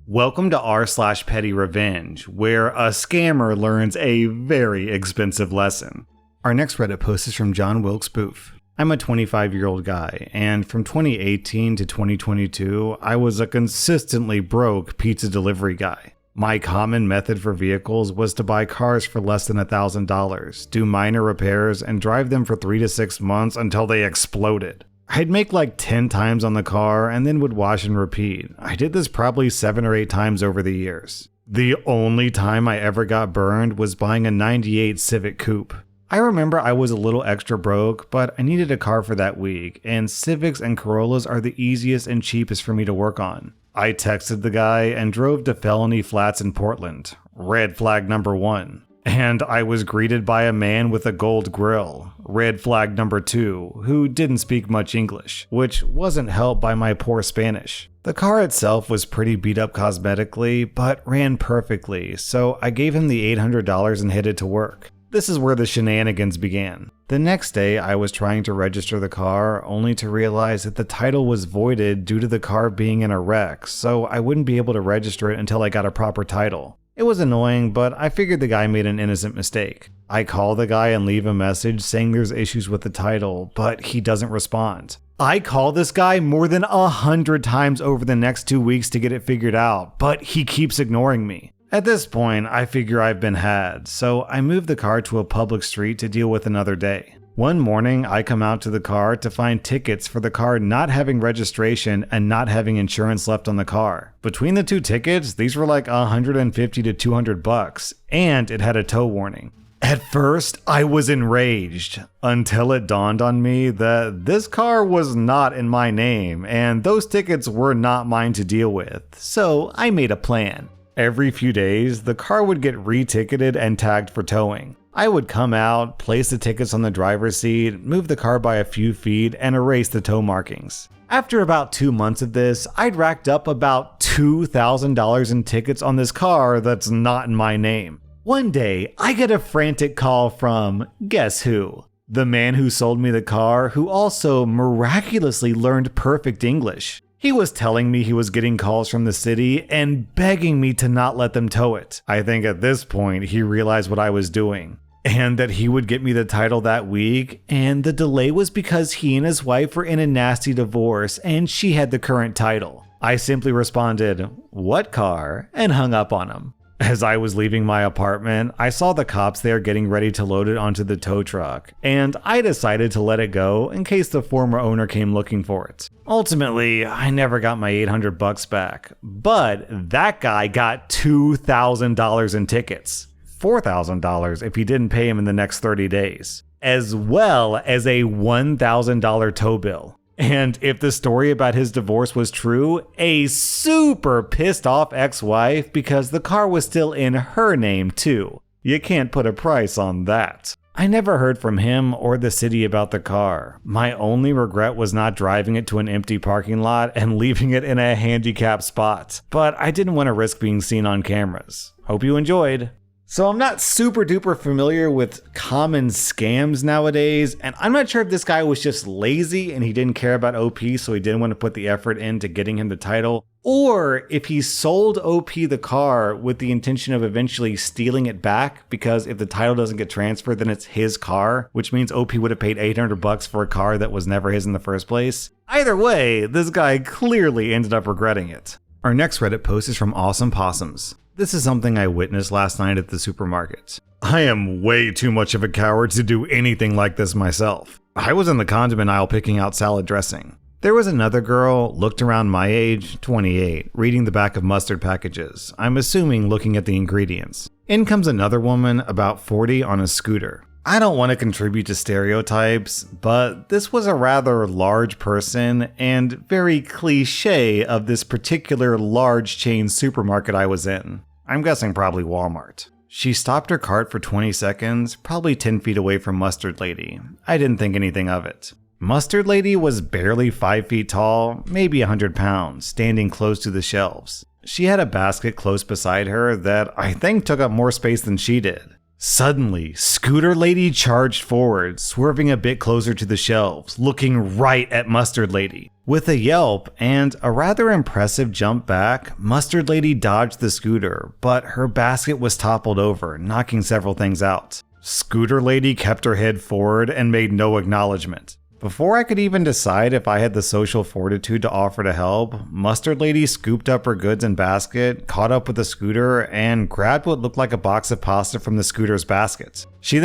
Welcome to r/slash Pettyrevenge, where a scammer learns a very expensive lesson. Our next Reddit post is from John Wilkes Booth. I'm a 25-year-old guy, and from 2018 to 2022, I was a consistently broke pizza delivery guy. My common method for vehicles was to buy cars for less than $1,000, do minor repairs, and drive them for 3 to 6 months until they exploded. I'd make like 10 times on the car and then would wash and repeat. I did this probably 7 or 8 times over the years. The only time I ever got burned was buying a '98 Civic Coupe. I remember I was a little extra broke, but I needed a car for that week, and Civics and Corollas are the easiest and cheapest for me to work on. I texted the guy and drove to Felony Flats in Portland. Red flag number 1. And I was greeted by a man with a gold grill, red flag number 2, who didn't speak much English, which wasn't helped by my poor Spanish. The car itself was pretty beat up cosmetically, but ran perfectly, so I gave him the $800 and headed to work. This is where the shenanigans began. The next day, I was trying to register the car, only to realize that the title was voided due to the car being in a wreck, so I wouldn't be able to register it until I got a proper title. It was annoying, but I figured the guy made an innocent mistake. I call the guy and leave a message saying there's issues with the title, but he doesn't respond. I call this guy more than 100 times over the next 2 weeks to get it figured out, but he keeps ignoring me. At this point, I figure I've been had, so I move the car to a public street to deal with another day. One morning, I come out to the car to find tickets for the car not having registration and not having insurance left on the car. Between the 2 tickets, these were like $150 to $200, and it had a tow warning. At first, I was enraged, until it dawned on me that this car was not in my name, and those tickets were not mine to deal with, so I made a plan. Every few days, the car would get re-ticketed and tagged for towing. I would come out, place the tickets on the driver's seat, move the car by a few feet, and erase the tow markings. After about 2 months of this, I'd racked up about $2,000 in tickets on this car that's not in my name. One day, I get a frantic call from, guess who? The man who sold me the car, who also miraculously learned perfect English. He was telling me he was getting calls from the city and begging me to not let them tow it. I think at this point he realized what I was doing, and that he would get me the title that week, and the delay was because he and his wife were in a nasty divorce and she had the current title. I simply responded, "What car?" and hung up on him. As I was leaving my apartment, I saw the cops there getting ready to load it onto the tow truck, and I decided to let it go in case the former owner came looking for it. Ultimately, I never got my $800 back, but that guy got $2,000 in tickets, $4,000 if he didn't pay him in the next 30 days, as well as a $1,000 tow bill. And if the story about his divorce was true, a super pissed off ex-wife because the car was still in her name too. You can't put a price on that. I never heard from him or the city about the car. My only regret was not driving it to an empty parking lot and leaving it in a handicapped spot. But I didn't want to risk being seen on cameras. Hope you enjoyed. So I'm not super duper familiar with common scams nowadays, and I'm not sure if this guy was just lazy and he didn't care about OP, so he didn't want to put the effort into getting him the title, or if he sold OP the car with the intention of eventually stealing it back, because if the title doesn't get transferred, then it's his car, which means OP would have paid $800 for a car that was never his in the first place. Either way, this guy clearly ended up regretting it. Our next Reddit post is from Awesome Possums. This is something I witnessed last night at the supermarket. I am way too much of a coward to do anything like this myself. I was in the condiment aisle picking out salad dressing. There was another girl, looked around my age, 28, reading the back of mustard packages, I'm assuming looking at the ingredients. In comes another woman, about 40, on a scooter. I don't want to contribute to stereotypes, but this was a rather large person and very cliche of this particular large chain supermarket I was in. I'm guessing probably Walmart. She stopped her cart for 20 seconds, probably 10 feet away from Mustard Lady. I didn't think anything of it. Mustard Lady was barely 5 feet tall, maybe 100 pounds, standing close to the shelves. She had a basket close beside her that I think took up more space than she did. Suddenly, Scooter Lady charged forward, swerving a bit closer to the shelves, looking right at Mustard Lady. With a yelp and a rather impressive jump back, Mustard Lady dodged the scooter, but her basket was toppled over, knocking several things out. Scooter Lady kept her head forward and made no acknowledgement. Before I could even decide if I had the social fortitude to offer to help, Mustard Lady scooped up her goods and basket, caught up with the scooter, and grabbed what looked like a box of pasta from the scooter's basket. She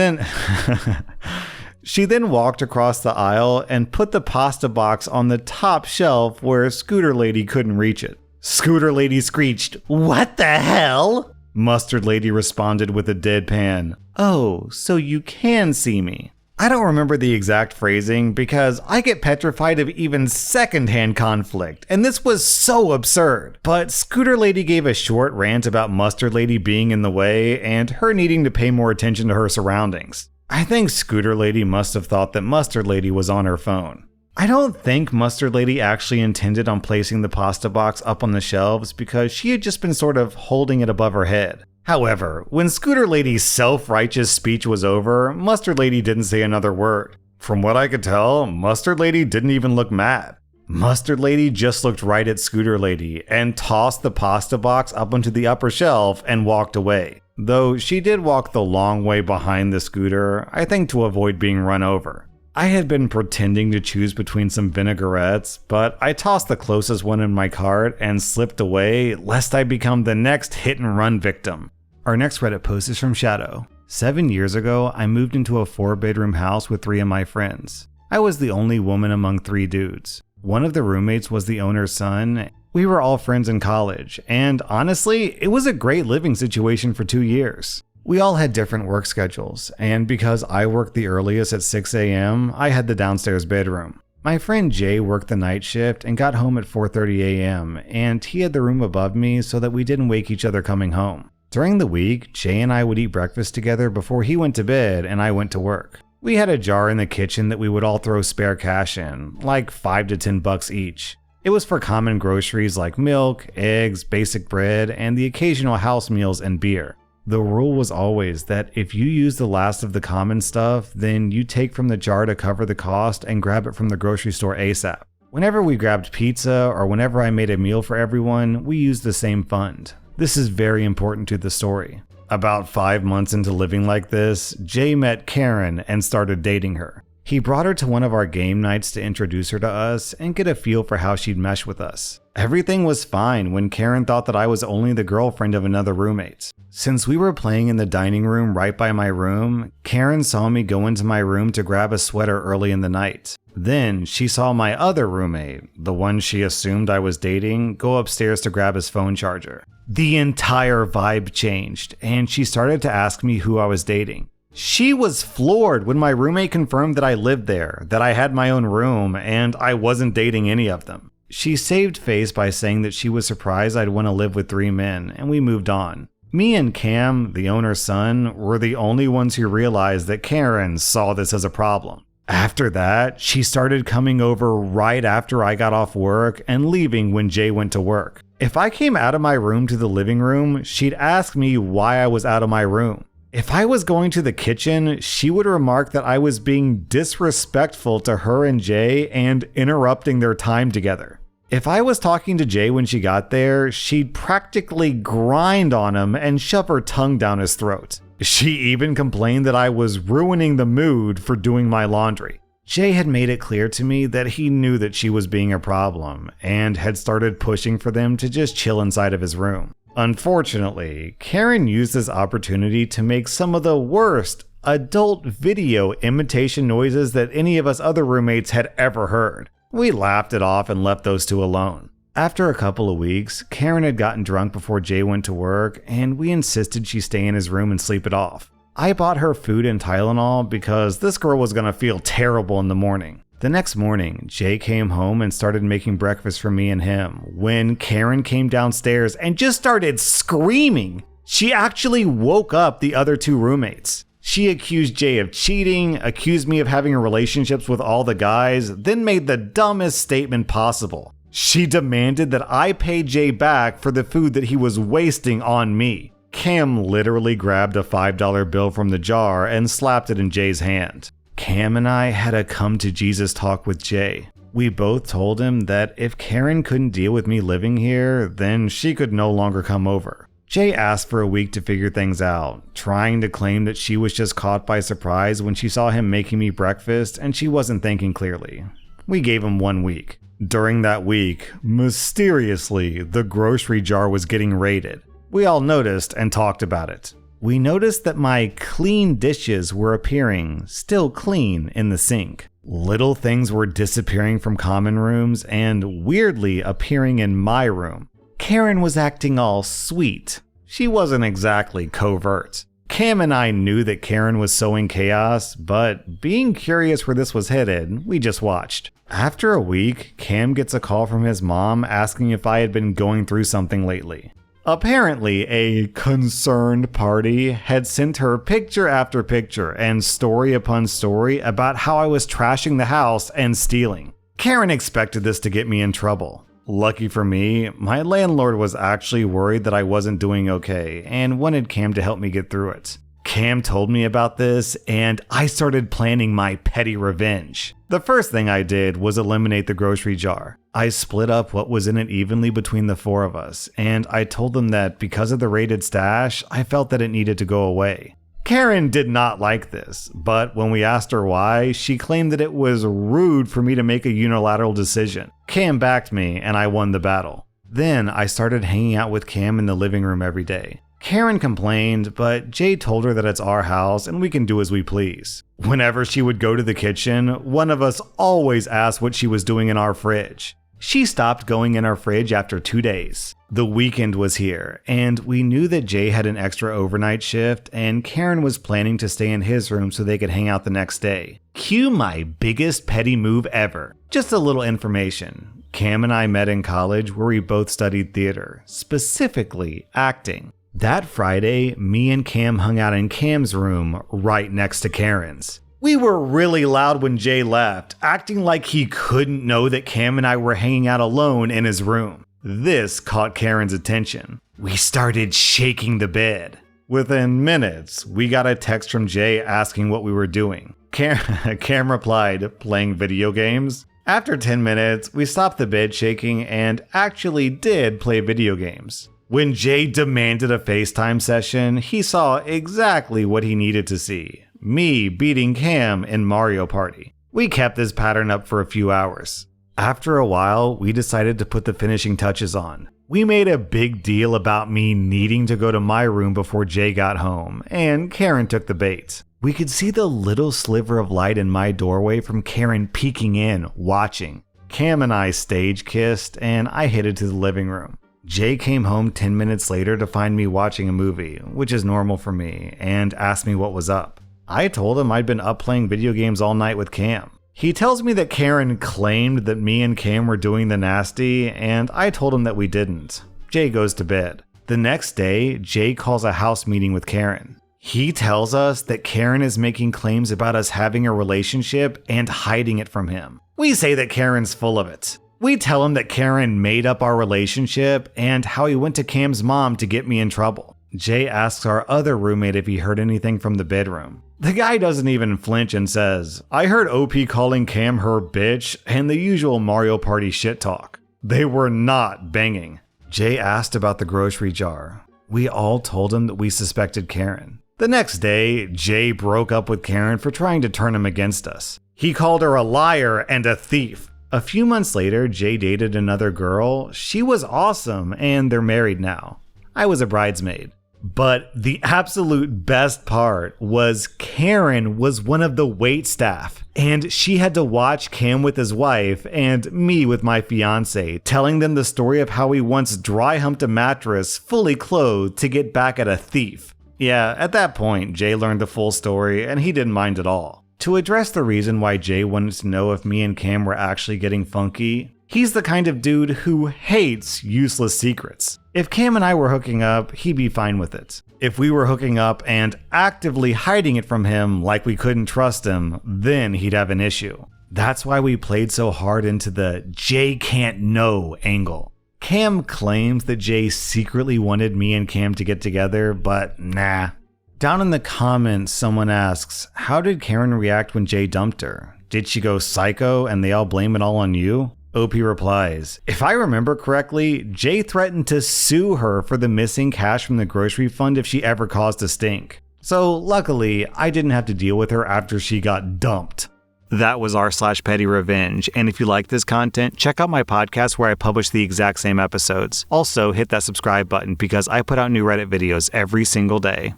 then walked across the aisle and put the pasta box on the top shelf where Scooter Lady couldn't reach it. Scooter Lady screeched, "What the hell?" Mustard Lady responded with a deadpan, "Oh, so you can see me." I don't remember the exact phrasing because I get petrified of even secondhand conflict, and this was so absurd. But Scooter Lady gave a short rant about Mustard Lady being in the way and her needing to pay more attention to her surroundings. I think Scooter Lady must have thought that Mustard Lady was on her phone. I don't think Mustard Lady actually intended on placing the pasta box up on the shelves because she had just been sort of holding it above her head. However, when Scooter Lady's self-righteous speech was over, Mustard Lady didn't say another word. From what I could tell, Mustard Lady didn't even look mad. Mustard Lady just looked right at Scooter Lady and tossed the pasta box up onto the upper shelf and walked away. Though she did walk the long way behind the scooter, I think to avoid being run over. I had been pretending to choose between some vinaigrettes, but I tossed the closest one in my cart and slipped away lest I become the next hit-and-run victim. Our next Reddit post is from Shadow. 7 years ago, I moved into a 4-bedroom house with 3 of my friends. I was the only woman among 3 dudes. One of the roommates was the owner's son. We were all friends in college, and honestly, it was a great living situation for 2 years. We all had different work schedules, and because I worked the earliest at 6 a.m., I had the downstairs bedroom. My friend Jay worked the night shift and got home at 4:30 a.m., and he had the room above me so that we didn't wake each other coming home. During the week, Jay and I would eat breakfast together before he went to bed and I went to work. We had a jar in the kitchen that we would all throw spare cash in, like $5 to $10 each. It was for common groceries like milk, eggs, basic bread, and the occasional house meals and beer. The rule was always that if you use the last of the common stuff, then you take from the jar to cover the cost and grab it from the grocery store ASAP. Whenever we grabbed pizza or whenever I made a meal for everyone, we used the same fund. This is very important to the story. About 5 months into living like this, Jay met Karen and started dating her. He brought her to one of our game nights to introduce her to us and get a feel for how she'd mesh with us. Everything was fine when Karen thought that I was only the girlfriend of another roommate. Since we were playing in the dining room right by my room, Karen saw me go into my room to grab a sweater early in the night. Then she saw my other roommate, the one she assumed I was dating, go upstairs to grab his phone charger. The entire vibe changed, and she started to ask me who I was dating. She was floored when my roommate confirmed that I lived there, that I had my own room, and I wasn't dating any of them. She saved face by saying that she was surprised I'd want to live with 3 men, and we moved on. Me and Cam, the owner's son, were the only ones who realized that Karen saw this as a problem. After that, she started coming over right after I got off work and leaving when Jay went to work. If I came out of my room to the living room, she'd ask me why I was out of my room. If I was going to the kitchen, she would remark that I was being disrespectful to her and Jay and interrupting their time together. If I was talking to Jay when she got there, she'd practically grind on him and shove her tongue down his throat. She even complained that I was ruining the mood for doing my laundry. Jay had made it clear to me that he knew that she was being a problem and had started pushing for them to just chill inside of his room. Unfortunately, Karen used this opportunity to make some of the worst adult video imitation noises that any of us other roommates had ever heard. We laughed it off and left those 2 alone. After a couple of weeks, Karen had gotten drunk before Jay went to work, and we insisted she stay in his room and sleep it off. I bought her food and Tylenol because this girl was going to feel terrible in the morning. The next morning, Jay came home and started making breakfast for me and him when Karen came downstairs and just started screaming. She actually woke up the other 2 roommates. She accused Jay of cheating, accused me of having relationships with all the guys, then made the dumbest statement possible. She demanded that I pay Jay back for the food that he was wasting on me. Cam literally grabbed a $5 bill from the jar and slapped it in Jay's hand. Cam and I had a come to Jesus talk with Jay. We both told him that if Karen couldn't deal with me living here, then she could no longer come over. Jay asked for a week to figure things out, trying to claim that she was just caught by surprise when she saw him making me breakfast and she wasn't thinking clearly. We gave him 1 week. During that week, mysteriously, the grocery jar was getting raided. We all noticed and talked about it. We noticed that my clean dishes were appearing still clean in the sink. Little things were disappearing from common rooms and weirdly appearing in my room. Karen was acting all sweet. She wasn't exactly covert. Cam and I knew that Karen was sowing chaos, but being curious where this was headed, we just watched. After a week, Cam gets a call from his mom asking if I had been going through something lately. Apparently, a concerned party had sent her picture after picture and story upon story about how I was trashing the house and stealing. Karen expected this to get me in trouble. Lucky for me, my landlord was actually worried that I wasn't doing okay and wanted Cam to help me get through it. Cam told me about this and I started planning my petty revenge. The first thing I did was eliminate the grocery jar. I split up what was in it evenly between the 4 of us, and I told them that because of the raided stash, I felt that it needed to go away. Karen did not like this, but when we asked her why, she claimed that it was rude for me to make a unilateral decision. Cam backed me, and I won the battle. Then I started hanging out with Cam in the living room every day. Karen complained, but Jay told her that it's our house and we can do as we please. Whenever she would go to the kitchen, one of us always asked what she was doing in our fridge. She stopped going in our fridge after 2 days. The weekend was here, and we knew that Jay had an extra overnight shift, and Karen was planning to stay in his room so they could hang out the next day. Cue my biggest petty move ever. Just a little information. Cam and I met in college where we both studied theater, specifically acting. That Friday, me and Cam hung out in Cam's room right next to Karen's. We were really loud when Jay left, acting like he couldn't know that Cam and I were hanging out alone in his room. This caught Karen's attention. We started shaking the bed. Within minutes, we got a text from Jay asking what we were doing. Cam replied, "Playing video games?" After 10 minutes, we stopped the bed shaking and actually did play video games. When Jay demanded a FaceTime session, he saw exactly what he needed to see. Me beating Cam in Mario Party. We kept this pattern up for a few hours. After a while, we decided to put the finishing touches on. We made a big deal about me needing to go to my room before Jay got home, and Karen took the bait. We could see the little sliver of light in my doorway from Karen peeking in, watching. Cam and I stage kissed, and I headed to the living room. Jay came home 10 minutes later to find me watching a movie, which is normal for me, and asked me what was up. I told him I'd been up playing video games all night with Cam. He tells me that Karen claimed that me and Cam were doing the nasty, and I told him that we didn't. Jay goes to bed. The next day, Jay calls a house meeting with Karen. He tells us that Karen is making claims about us having a relationship and hiding it from him. We say that Karen's full of it. We tell him that Karen made up our relationship and how he went to Cam's mom to get me in trouble. Jay asks our other roommate if he heard anything from the bedroom. The guy doesn't even flinch and says, "I heard OP calling Cam her bitch and the usual Mario Party shit talk." They were not banging. Jay asked about the grocery jar. We all told him that we suspected Karen. The next day, Jay broke up with Karen for trying to turn him against us. He called her a liar and a thief. A few months later, Jay dated another girl. She was awesome, and they're married now. I was a bridesmaid. But the absolute best part was Karen was one of the wait staff, and she had to watch Cam with his wife and me with my fiance, telling them the story of how he once dry humped a mattress fully clothed to get back at a thief. Yeah, at that point, Jay learned the full story and he didn't mind at all. To address the reason why Jay wanted to know if me and Cam were actually getting funky, he's the kind of dude who hates useless secrets. If Cam and I were hooking up, he'd be fine with it. If we were hooking up and actively hiding it from him like we couldn't trust him, then he'd have an issue. That's why we played so hard into the Jay can't know angle. Cam claims that Jay secretly wanted me and Cam to get together, but nah. Down in the comments, someone asks, how did Karen react when Jay dumped her? Did she go psycho and they all blame it all on you? OP replies, if I remember correctly, Jay threatened to sue her for the missing cash from the grocery fund if she ever caused a stink. So luckily, I didn't have to deal with her after she got dumped. That was rSlash and if you like this content, check out my podcast where I publish the exact same episodes. Also, hit that subscribe button because I put out new Reddit videos every single day.